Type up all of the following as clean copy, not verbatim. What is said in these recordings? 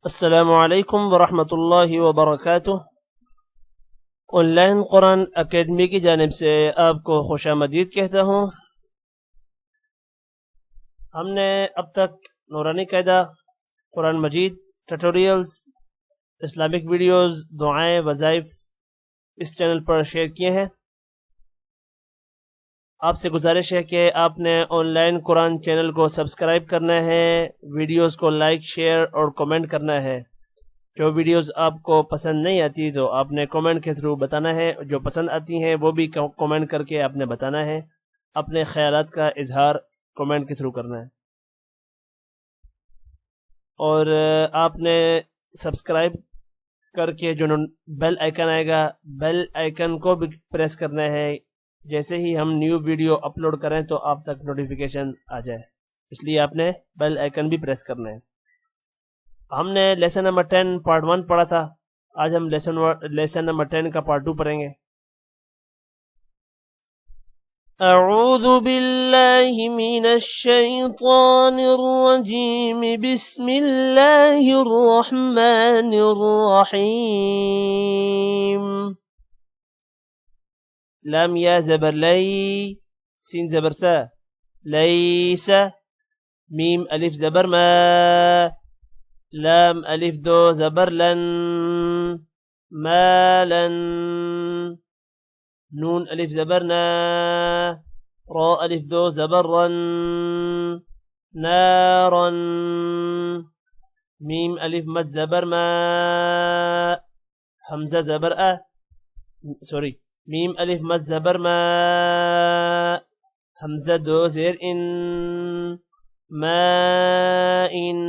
अस्सलामुअलैकुम वरहमतुल्लाहि वबरकातुह। Online Quran academy की जानिब से आपको खुशामदीद कहता हूँ। हमने अब तक नूरानी कायदा, कुरान मजीद, ट्यूटोरियल्स, इस्लामिक वीडियोस, दुआएं, वज़ाइफ इस चैनल पर शेयर किए हैं। आपसे गुजारिश है कि आपने ऑनलाइन कुरान चैनल को सब्सक्राइब करना है, वीडियोस को लाइक, शेयर और कमेंट करना है। जो वीडियोस आपको पसंद नहीं आती तो आपने कमेंट के थ्रू बताना है, जो पसंद आती हैं वो भी कमेंट करके आपने बताना है। अपने ख्यालात का इजहार कमेंट के थ्रू करना है। और आपने सब्सक्राइब करके जो बेल आइकन आएगा, बेल आइकन को भी प्रेस करना है। जैसे ही हम न्यू वीडियो अपलोड करें तो आप तक नोटिफिकेशन आ जाए, इसलिए आपने बेल आइकन भी प्रेस करना है। हमने लेसन नंबर 10 पार्ट 1 पढ़ा था। आज हम लेसन नंबर 10 का पार्ट 2 पढ़ेंगे। अऊज़ु बिल्लाहि मिनश शैतानिर रजीम, बिस्मिल्लाहिर रहमानिर रहीम। लाम या ज़बर लै, सीन ज़बर सा, लैसा। मीम अलिफ ज़बर मा, لام ألف دو زبر لن، مالا. نون ألف زبرنا، را ألف دو زبرا، نارا. ميم ألف مد زبر ما، همزة زبر سوري، ميم ألف مد زبر ما، همزة دو زير إن، ما إن.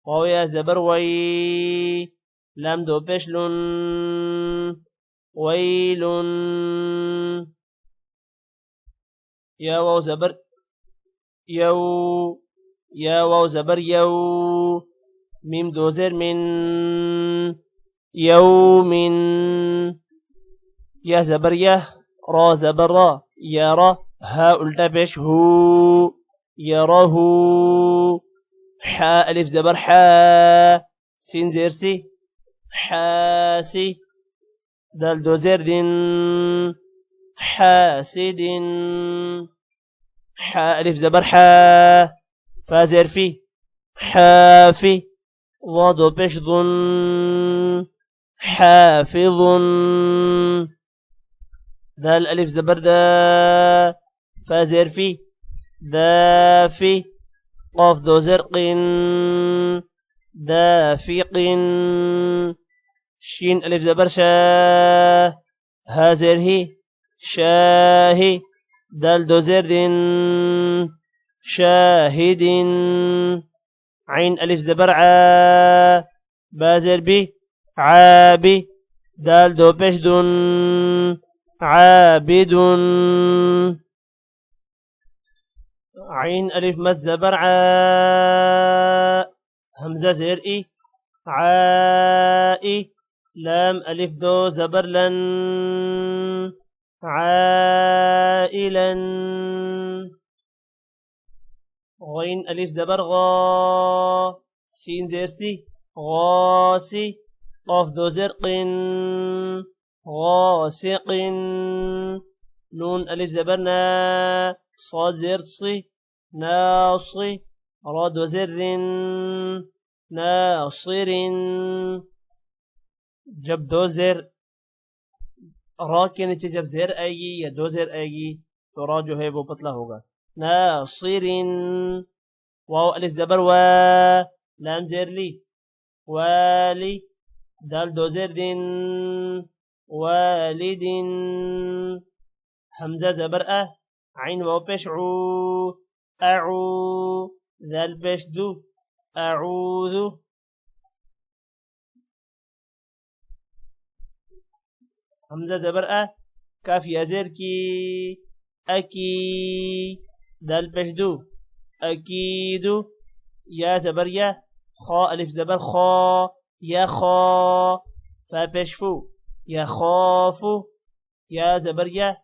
واو يا زبر وي، لام دو بشلون، ويل. يا واو زبر يو، يا واو زبر يو. ميم دو زر من، يوم. يا زبر يه، را زبر را، يا را. ها ألتا بش هو، يراه. حاء ألف زبر حا، سين زير سي، حاسي. دال دو زير دين، حاسد. حاء ألف زبر حا، فا زير في، حافي. ضاد بش ظن، حافظ. دال ألف زبر دا، فا زير في، دافي. قاف ذو زرق، دافق. شين ألف زبر شا، ها زر هي، شاهي. دال دو زر دين، شاهد. عين ألف زبر عا، با زر بي، عابي. دال دو بشدون، عابد. عين ألف مد زبر عا، همزة زير إي، عائي. لام ألف دو زبر لن، عائلا. غين ألف زبر غا، سين زير سي، غاسي. قاف دو زرق، غاسق. نون ألف زبرنا، صاد زر صي، ناصي. راد وزر، ناصر. जब दो जेर रा के नीचे जब जेर आएगी या दो जेर आएगी तो रा जो है वो पतला होगा। नासिरिन। वाव अलिफ जबर वा, लाम जेर ली, वाली। दाल दो जेर दिन, वालिदिन। हमजा जबर عين واو पेश ऊ، अऊ। ذال पेश दू، أعوذ. همزة زبر كاف يا زير كي، أكي. دال पेश दू، أكيد. يا زبر يا، خاء ألف زبر خا، يا خا. فا पेश فو، يا خاف. يا زبر يا،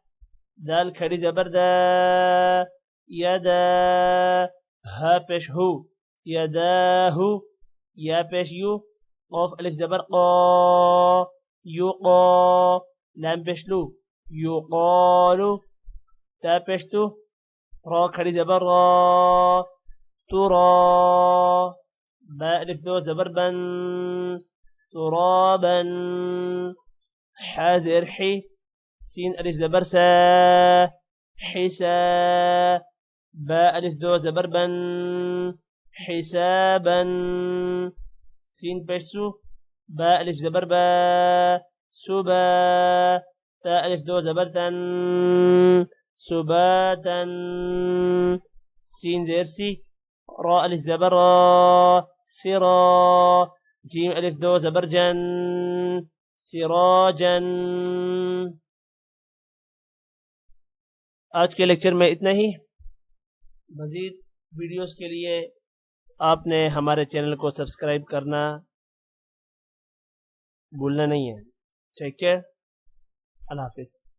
دال खड़ी زبر دا، يدا. ها पेश هو، يداه. या पेश यू, क़ाफ अलिफ ज़बर क़ा, युक़ा, लाम पेश लू, युक़ालु, ता पेश तू, रा खड़ी ज़बर रा, तुरा, बा अलिफ दो ज़बर बन, तुराबन, हा ज़ेर ही, सीन अलिफ ज़बर सा, हिसा, बा अलिफ दो ज़बर बन, हिसाबन, सीन पेशु, बा अलिफ ज़बर बा, सुबा, ता अलिफ दो ज़बर तन, सुबातन, सीन ज़ेर सी, रा अलिफ ज़बर रा, सिरा, जीम अलिफ दो ज़बर जन, सिराजन। आज के लेक्चर में इतना ही। मज़ीद वीडियोस के लिए आपने हमारे चैनल को सब्सक्राइब करना भूलना नहीं है। टेक केयर, अल्लाह हाफिज़।